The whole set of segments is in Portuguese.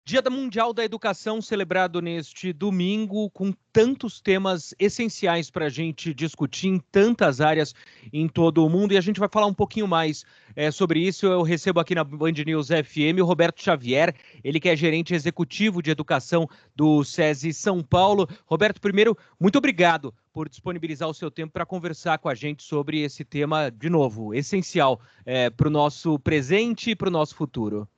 Dia Mundial da Educação, celebrado neste domingo, com tantos temas essenciais para a gente discutir em tantas áreas em todo o mundo. E a gente vai falar um pouquinho mais sobre isso. Eu recebo aqui na Band News FM o Roberto Xavier, ele que é gerente executivo de educação do SESI São Paulo. Roberto, primeiro, muito obrigado por disponibilizar o seu tempo para conversar com a gente sobre esse tema, de novo, essencial para o nosso presente e para o nosso futuro.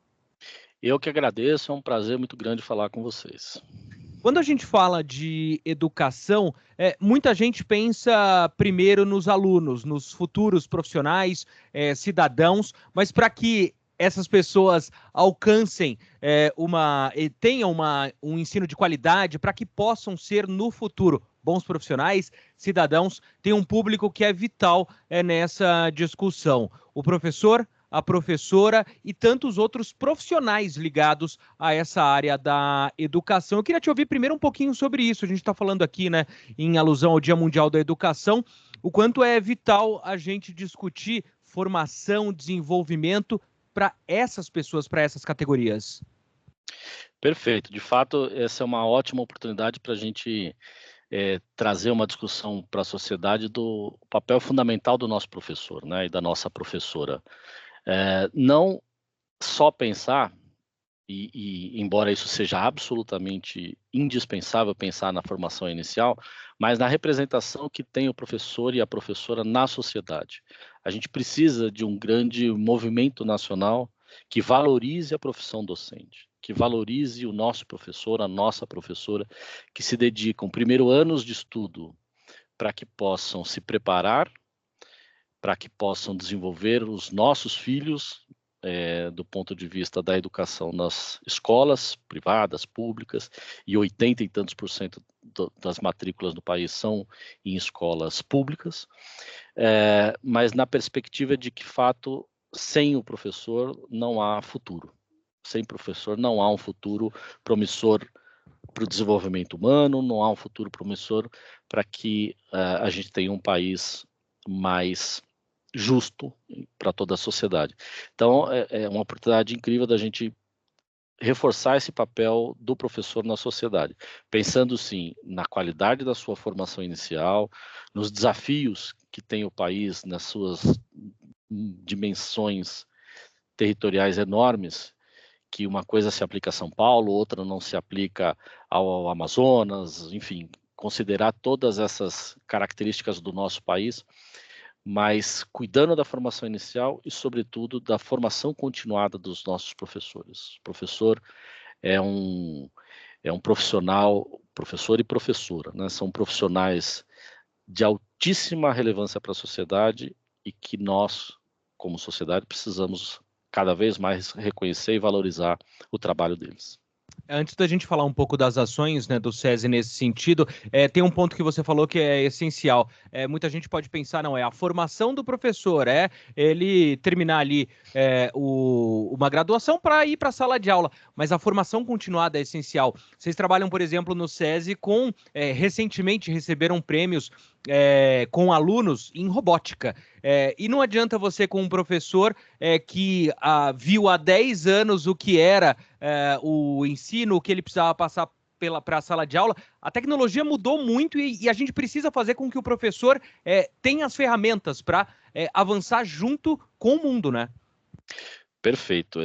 Eu que agradeço, é um prazer muito grande falar com vocês. Quando a gente fala de educação, muita gente pensa primeiro nos alunos, nos futuros profissionais, cidadãos, mas para que essas pessoas alcancem tenham um ensino de qualidade, para que possam ser no futuro bons profissionais, cidadãos, tem um público que é vital nessa discussão. O professor, a professora e tantos outros profissionais ligados a essa área da educação. Eu queria te ouvir primeiro um pouquinho sobre isso. A gente está falando aqui, né, em alusão ao Dia Mundial da Educação, o quanto é vital a gente discutir formação, desenvolvimento para essas pessoas, para essas categorias. Perfeito, de fato, essa é uma ótima oportunidade para a gente trazer uma discussão para a sociedade do papel fundamental do nosso professor, né, e da nossa professora. Não só pensar, embora isso seja absolutamente indispensável pensar na formação inicial, mas na representação que tem o professor e a professora na sociedade. A gente precisa de um grande movimento nacional que valorize a profissão docente, que valorize o nosso professor, a nossa professora, que se dedicam primeiro anos de estudo para que possam se preparar, para que possam desenvolver os nossos filhos do ponto de vista da educação nas escolas privadas, públicas, e 80 e tantos por cento das matrículas no país são em escolas públicas, mas na perspectiva de que, de fato, sem o professor não há futuro. Sem professor não há um futuro promissor para o desenvolvimento humano, não há um futuro promissor para que a gente tenha um país mais justo para toda a sociedade. Então, é uma oportunidade incrível da gente reforçar esse papel do professor na sociedade, pensando sim na qualidade da sua formação inicial, nos desafios que tem o país nas suas dimensões territoriais enormes, que uma coisa se aplica a São Paulo, outra não se aplica ao Amazonas, enfim, considerar todas essas características do nosso país, mas cuidando da formação inicial e, sobretudo, da formação continuada dos nossos professores. O professor é um profissional, professor e professora, né? São profissionais de altíssima relevância para a sociedade e que nós, como sociedade, precisamos cada vez mais reconhecer e valorizar o trabalho deles. Antes da gente falar um pouco das ações, né, do SESI nesse sentido, tem um ponto que você falou que é essencial. Muita gente pode pensar, não, é a formação do professor, ele terminar ali uma graduação para ir para a sala de aula, mas a formação continuada é essencial. Vocês trabalham, por exemplo, no SESI recentemente receberam prêmios com alunos em robótica. E não adianta você, com um professor que viu há 10 anos o que era o ensino, o que ele precisava passar para a sala de aula, a tecnologia mudou muito e a gente precisa fazer com que o professor tenha as ferramentas para avançar junto com o mundo, né? Perfeito.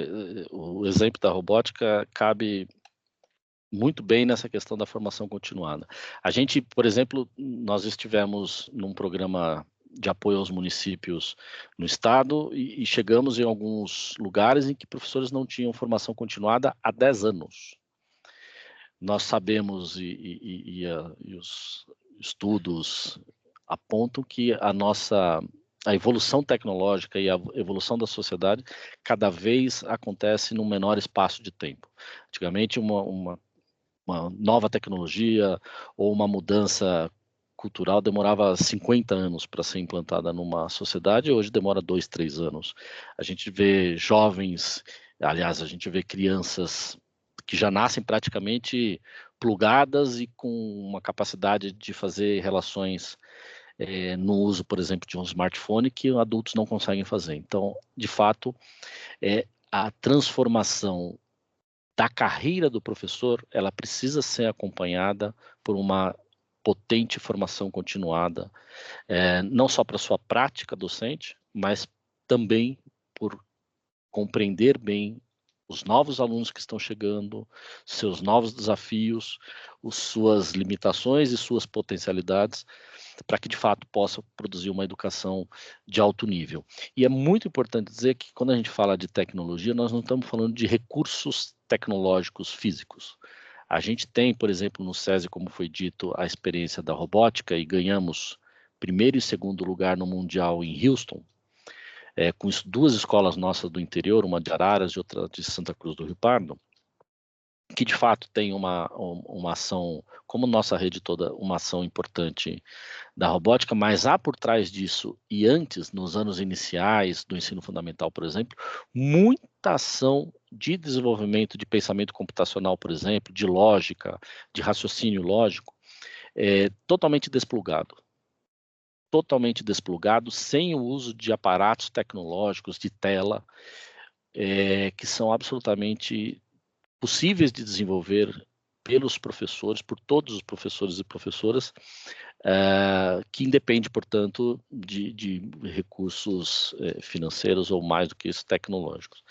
O exemplo da robótica cabe muito bem nessa questão da formação continuada. A gente, por exemplo, nós estivemos num programa de apoio aos municípios no estado e chegamos em alguns lugares em que professores não tinham formação continuada há 10 anos. Nós sabemos e os estudos apontam que a evolução tecnológica e a evolução da sociedade cada vez acontece num menor espaço de tempo. Antigamente, uma nova tecnologia ou uma mudança cultural demorava 50 anos para ser implantada numa sociedade, hoje demora 2, 3 anos. A gente vê jovens, aliás, a gente vê crianças que já nascem praticamente plugadas e com uma capacidade de fazer relações no uso, por exemplo, de um smartphone que adultos não conseguem fazer. Então, de fato, a transformação da carreira do professor, ela precisa ser acompanhada por uma potente formação continuada, não só para sua prática docente, mas também por compreender bem os novos alunos que estão chegando, seus novos desafios, suas limitações e suas potencialidades, para que de fato possa produzir uma educação de alto nível. E é muito importante dizer que quando a gente fala de tecnologia, nós não estamos falando de recursos tecnológicos físicos. A gente tem, por exemplo, no SESI, como foi dito, a experiência da robótica e ganhamos primeiro e segundo lugar no Mundial em Houston, com duas escolas nossas do interior, uma de Araras e outra de Santa Cruz do Rio Pardo, que de fato tem uma ação, como nossa rede toda, uma ação importante da robótica, mas há por trás disso, e antes, nos anos iniciais do ensino fundamental, por exemplo, muita ação de desenvolvimento de pensamento computacional, por exemplo, de lógica, de raciocínio lógico, totalmente desplugado, sem o uso de aparatos tecnológicos, de tela, que são absolutamente possíveis de desenvolver pelos professores, por todos os professores e professoras, que independe, portanto, de recursos financeiros ou mais do que isso, tecnológicos.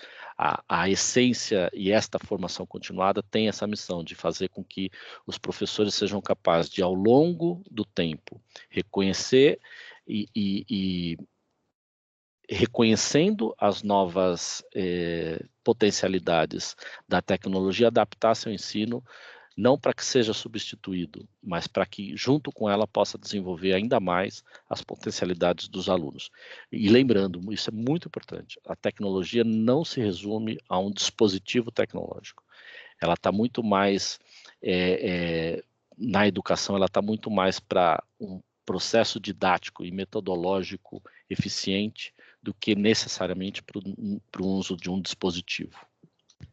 A essência e esta formação continuada tem essa missão de fazer com que os professores sejam capazes de, ao longo do tempo, reconhecer e reconhecendo as novas potencialidades da tecnologia, adaptar seu ensino, não para que seja substituído, mas para que, junto com ela, possa desenvolver ainda mais as potencialidades dos alunos. E lembrando, isso é muito importante, a tecnologia não se resume a um dispositivo tecnológico. Ela está muito mais, na educação, ela está muito mais para um processo didático e metodológico eficiente do que necessariamente para o uso de um dispositivo.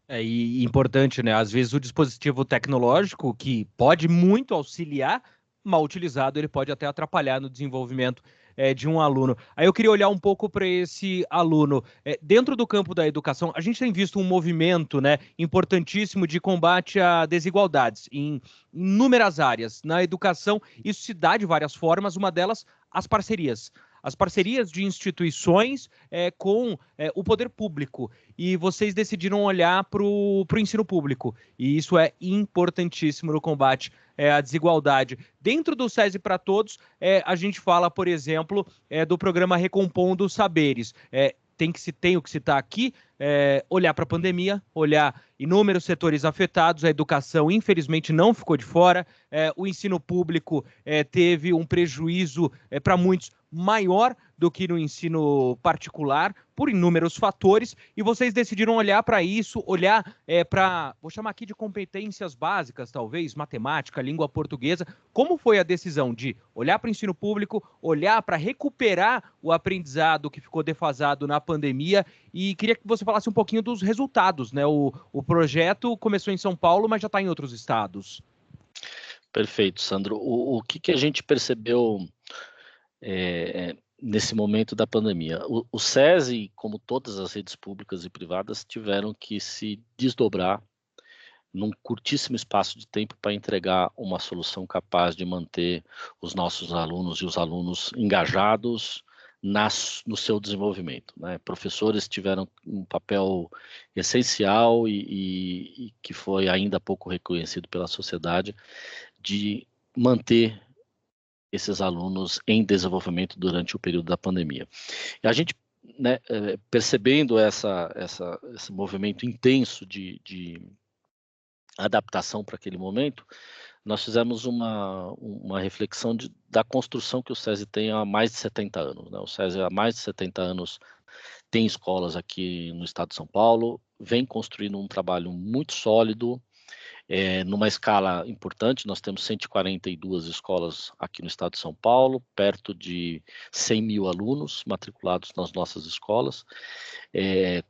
E importante, né? Às vezes o dispositivo tecnológico, que pode muito auxiliar, mal utilizado, ele pode até atrapalhar no desenvolvimento de um aluno. Aí eu queria olhar um pouco para esse aluno. Dentro do campo da educação, a gente tem visto um movimento, né, importantíssimo de combate a desigualdades em inúmeras áreas. Na educação, isso se dá de várias formas, uma delas, as parcerias. As parcerias de instituições com o poder público. E vocês decidiram olhar para o ensino público. E isso é importantíssimo no combate à desigualdade. Dentro do SESI para Todos, a gente fala, por exemplo, do programa Recompondo Saberes. Tenho que citar aqui, olhar para a pandemia, olhar inúmeros setores afetados, a educação infelizmente não ficou de fora, o ensino público teve um prejuízo para muitos maior do que no ensino particular, por inúmeros fatores, e vocês decidiram olhar para isso, olhar para, vou chamar aqui de competências básicas, talvez, matemática, língua portuguesa. Como foi a decisão de olhar para o ensino público, olhar para recuperar o aprendizado que ficou defasado na pandemia? E queria que você falasse um pouquinho dos resultados, né? O projeto começou em São Paulo, mas já está em outros estados. Perfeito, Sandro. O que a gente percebeu nesse momento da pandemia? O SESI, como todas as redes públicas e privadas, tiveram que se desdobrar num curtíssimo espaço de tempo para entregar uma solução capaz de manter os nossos alunos e os alunos engajados no seu desenvolvimento, né? Professores tiveram um papel essencial e que foi ainda pouco reconhecido pela sociedade, de manter esses alunos em desenvolvimento durante o período da pandemia. E a gente, né, percebendo esse movimento intenso de adaptação para aquele momento, nós fizemos uma reflexão da construção que o SESI tem há mais de 70 anos. Né? O SESI há mais de 70 anos tem escolas aqui no estado de São Paulo, vem construindo um trabalho muito sólido, numa escala importante. Nós temos 142 escolas aqui no estado de São Paulo, perto de 100 mil alunos matriculados nas nossas escolas,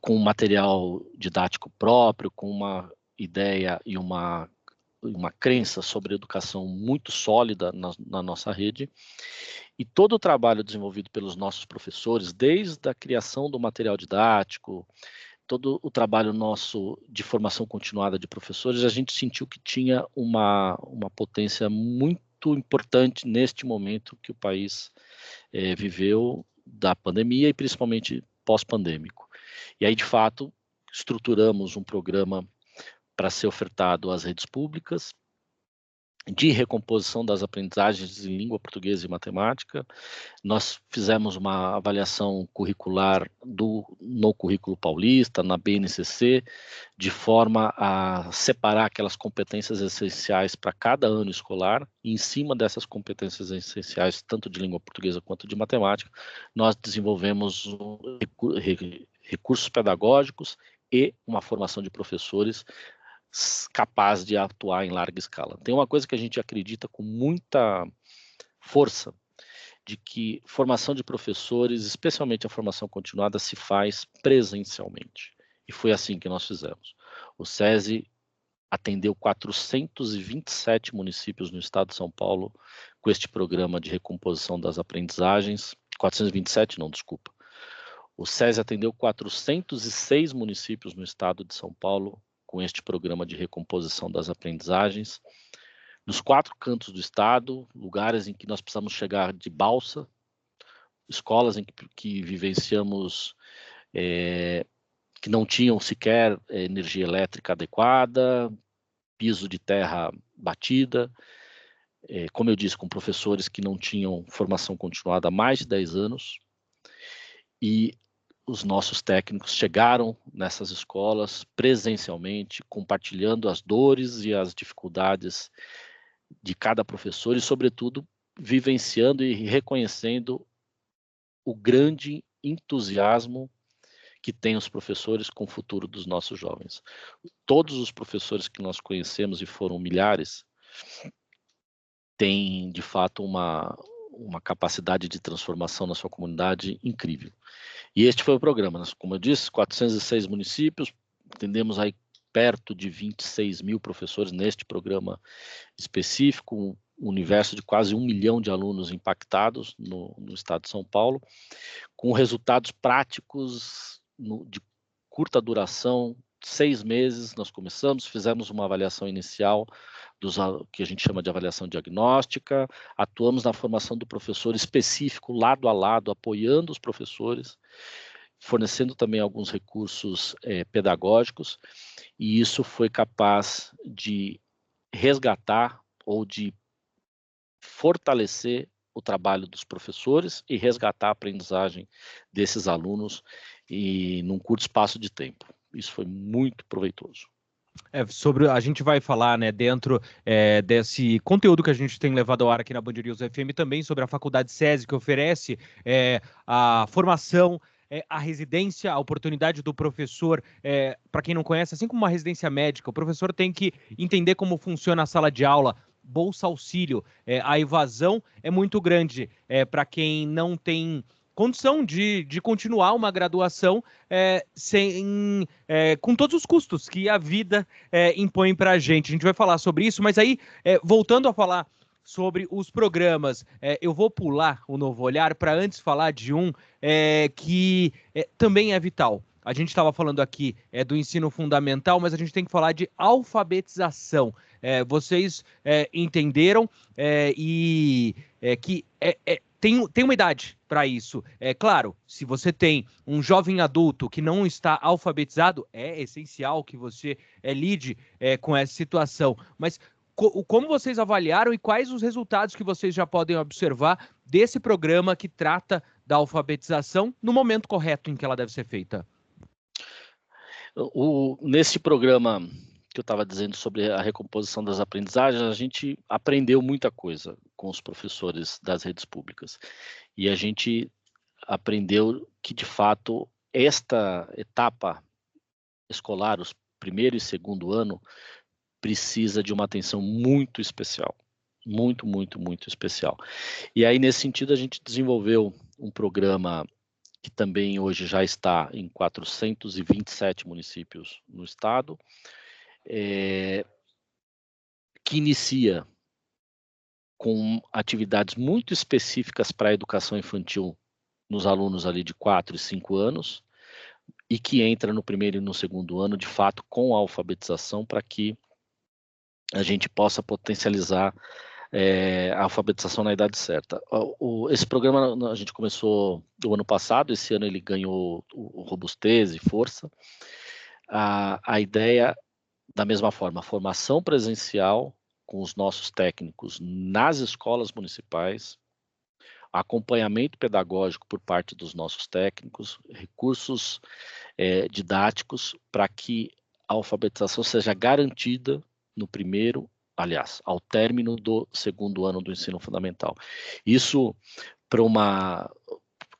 com material didático próprio, com uma ideia e uma crença sobre educação muito sólida na nossa rede, e todo o trabalho desenvolvido pelos nossos professores, desde a criação do material didático, todo o trabalho nosso de formação continuada de professores, a gente sentiu que tinha uma potência muito importante neste momento que o país viveu da pandemia e principalmente pós-pandêmico. E aí, de fato, estruturamos um programa para ser ofertado às redes públicas, de recomposição das aprendizagens em língua portuguesa e matemática. Nós fizemos uma avaliação curricular no currículo paulista, na BNCC, de forma a separar aquelas competências essenciais para cada ano escolar, e em cima dessas competências essenciais, tanto de língua portuguesa quanto de matemática, nós desenvolvemos recursos pedagógicos e uma formação de professores capaz de atuar em larga escala. Tem uma coisa que a gente acredita com muita força, de que formação de professores, especialmente a formação continuada, se faz presencialmente. E foi assim que nós fizemos. O SESI atendeu 427 municípios no estado de São Paulo com este programa de recomposição das aprendizagens. 427, não, desculpa. O SESI atendeu 406 municípios no estado de São Paulo com este programa de recomposição das aprendizagens, nos 4 cantos do estado, lugares em que nós precisamos chegar de balsa, escolas em que vivenciamos que não tinham sequer energia elétrica adequada, piso de terra batida, como eu disse, com professores que não tinham formação continuada há mais de 10 anos, e os nossos técnicos chegaram nessas escolas presencialmente, compartilhando as dores e as dificuldades de cada professor e, sobretudo, vivenciando e reconhecendo o grande entusiasmo que tem os professores com o futuro dos nossos jovens. Todos os professores que nós conhecemos, e foram milhares, têm, de fato, uma capacidade de transformação na sua comunidade incrível. E este foi o programa. Como eu disse, 406 municípios, atendemos aí perto de 26 mil professores neste programa específico, um universo de quase 1 milhão de alunos impactados no estado de São Paulo, com resultados práticos de curta duração, 6 meses nós começamos, fizemos uma avaliação inicial, que a gente chama de avaliação diagnóstica, atuamos na formação do professor específico, lado a lado, apoiando os professores, fornecendo também alguns recursos pedagógicos, e isso foi capaz de resgatar ou de fortalecer o trabalho dos professores e resgatar a aprendizagem desses alunos num curto espaço de tempo. Isso foi muito proveitoso. A gente vai falar, né, dentro desse conteúdo que a gente tem levado ao ar aqui na Band News FM, também sobre a Faculdade SESI, que oferece a formação, a residência, a oportunidade do professor, para quem não conhece, assim como uma residência médica, o professor tem que entender como funciona a sala de aula, bolsa auxílio, a evasão é muito grande para quem não tem condição de continuar uma graduação com todos os custos que a vida impõe para a gente. A gente vai falar sobre isso, mas aí, voltando a falar sobre os programas, eu vou pular o Novo Olhar para antes falar de um que também é vital. A gente estava falando aqui do ensino fundamental, mas a gente tem que falar de alfabetização. Vocês entenderam que tem uma idade para isso. É claro, se você tem um jovem adulto que não está alfabetizado, é essencial que você lide com essa situação. Mas como vocês avaliaram e quais os resultados que vocês já podem observar desse programa que trata da alfabetização no momento correto em que ela deve ser feita? Nesse programa que eu estava dizendo sobre a recomposição das aprendizagens, a gente aprendeu muita coisa com os professores das redes públicas. E a gente aprendeu que, de fato, esta etapa escolar, os primeiro e segundo ano, precisa de uma atenção muito especial. Muito, muito, muito especial. E aí, nesse sentido, a gente desenvolveu um programa que também hoje já está em 427 municípios no estado, que inicia com atividades muito específicas para a educação infantil nos alunos ali de 4 e 5 anos, e que entra no primeiro e no segundo ano, de fato, com a alfabetização, para que a gente possa potencializar a alfabetização na idade certa. Esse programa a gente começou do ano passado, esse ano ele ganhou robustez e força. A ideia, da mesma forma, formação presencial com os nossos técnicos nas escolas municipais, acompanhamento pedagógico por parte dos nossos técnicos, recursos didáticos para que a alfabetização seja garantida no primeiro, aliás, ao término do segundo ano do ensino fundamental. Isso para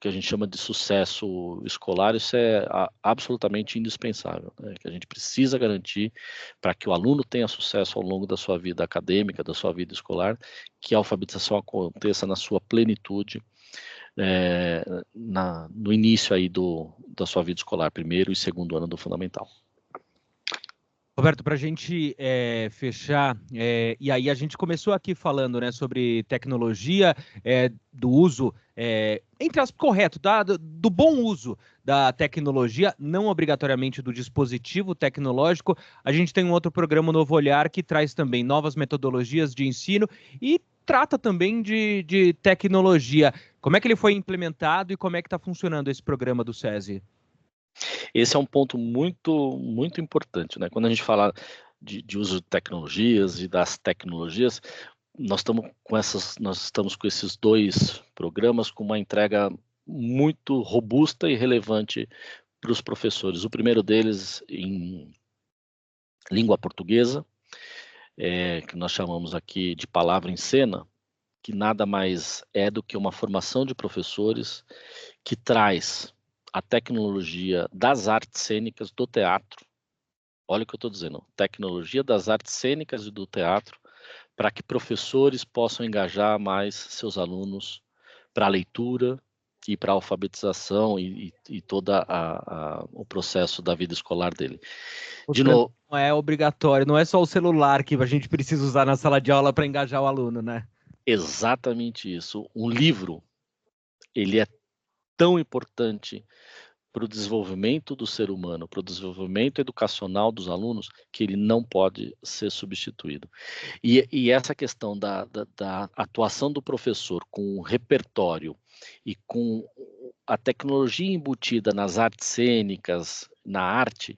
que a gente chama de sucesso escolar, isso é absolutamente indispensável, né? Que a gente precisa garantir para que o aluno tenha sucesso ao longo da sua vida acadêmica, da sua vida escolar, que a alfabetização aconteça na sua plenitude, no início aí da sua vida escolar, primeiro e segundo ano do fundamental. Roberto, para a gente fechar, e aí a gente começou aqui falando, né, sobre tecnologia, do uso, entre as correto, do bom uso da tecnologia, não obrigatoriamente do dispositivo tecnológico. A gente tem um outro programa, Novo Olhar, que traz também novas metodologias de ensino e trata também de tecnologia. Como é que ele foi implementado e como é que está funcionando esse programa do SESI? Esse é um ponto muito, muito importante, né? Quando a gente fala de uso de tecnologias e das tecnologias, nós estamos com esses dois programas com uma entrega muito robusta e relevante para os professores. O primeiro deles em língua portuguesa, que nós chamamos aqui de Palavra em Cena, que nada mais é do que uma formação de professores que traz a tecnologia das artes cênicas do teatro. Olha o que eu estou dizendo, tecnologia das artes cênicas e do teatro, para que professores possam engajar mais seus alunos para a leitura e para a alfabetização e todo o processo da vida escolar dele. De novo, não é obrigatório, não é só o celular que a gente precisa usar na sala de aula para engajar o aluno, né? Exatamente isso. Um livro, ele é tão importante para o desenvolvimento do ser humano, para o desenvolvimento educacional dos alunos, que ele não pode ser substituído. E essa questão da atuação do professor com o repertório e com a tecnologia embutida nas artes cênicas, na arte,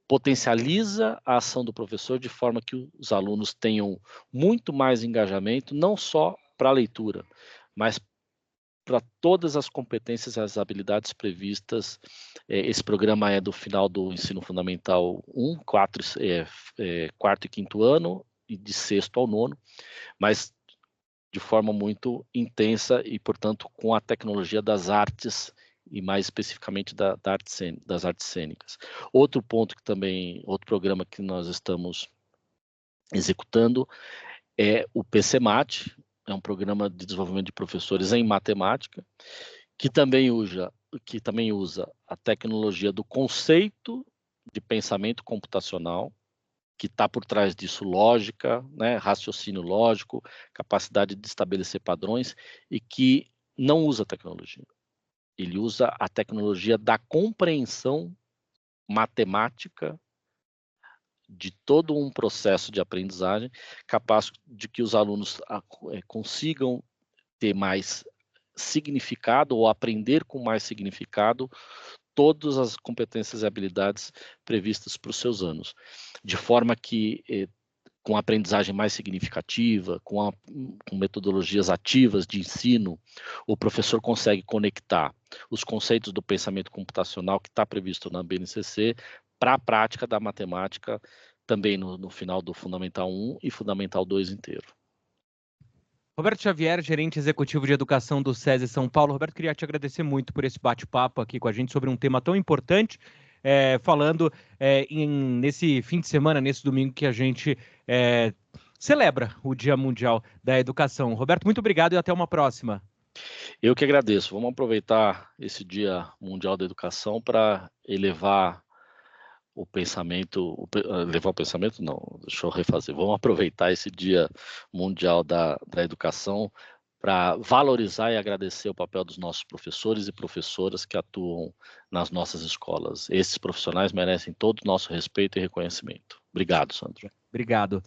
potencializa a ação do professor de forma que os alunos tenham muito mais engajamento, não só para a leitura, mas para todas as competências e as habilidades previstas. Esse programa é do final do ensino fundamental 1, quarto e quinto ano, e de sexto ao nono, mas de forma muito intensa e, portanto, com a tecnologia das artes e mais especificamente das artes cênicas. Outro programa que nós estamos executando é o PCMAT, é um programa de desenvolvimento de professores em matemática, que também usa a tecnologia do conceito de pensamento computacional, que está por trás disso lógica, né, raciocínio lógico, capacidade de estabelecer padrões, e que não usa tecnologia. Ele usa a tecnologia da compreensão matemática de todo um processo de aprendizagem, capaz de que os alunos consigam ter mais significado ou aprender com mais significado todas as competências e habilidades previstas para os seus anos, de forma que com aprendizagem mais significativa, com metodologias ativas de ensino, o professor consegue conectar os conceitos do pensamento computacional que está previsto na BNCC para a prática da matemática também no final do Fundamental 1 e Fundamental 2 inteiro. Roberto Xavier, gerente executivo de educação do SESI São Paulo. Roberto, queria te agradecer muito por esse bate-papo aqui com a gente sobre um tema tão importante, falando nesse fim de semana, nesse domingo que a gente celebra o Dia Mundial da Educação. Roberto, muito obrigado e até uma próxima. Eu que agradeço. Vamos aproveitar esse Dia Mundial da Educação para elevar o pensamento, não, deixa eu refazer. Vamos aproveitar esse Dia Mundial da Educação para valorizar e agradecer o papel dos nossos professores e professoras que atuam nas nossas escolas. Esses profissionais merecem todo o nosso respeito e reconhecimento. Obrigado, Sandro. Obrigado.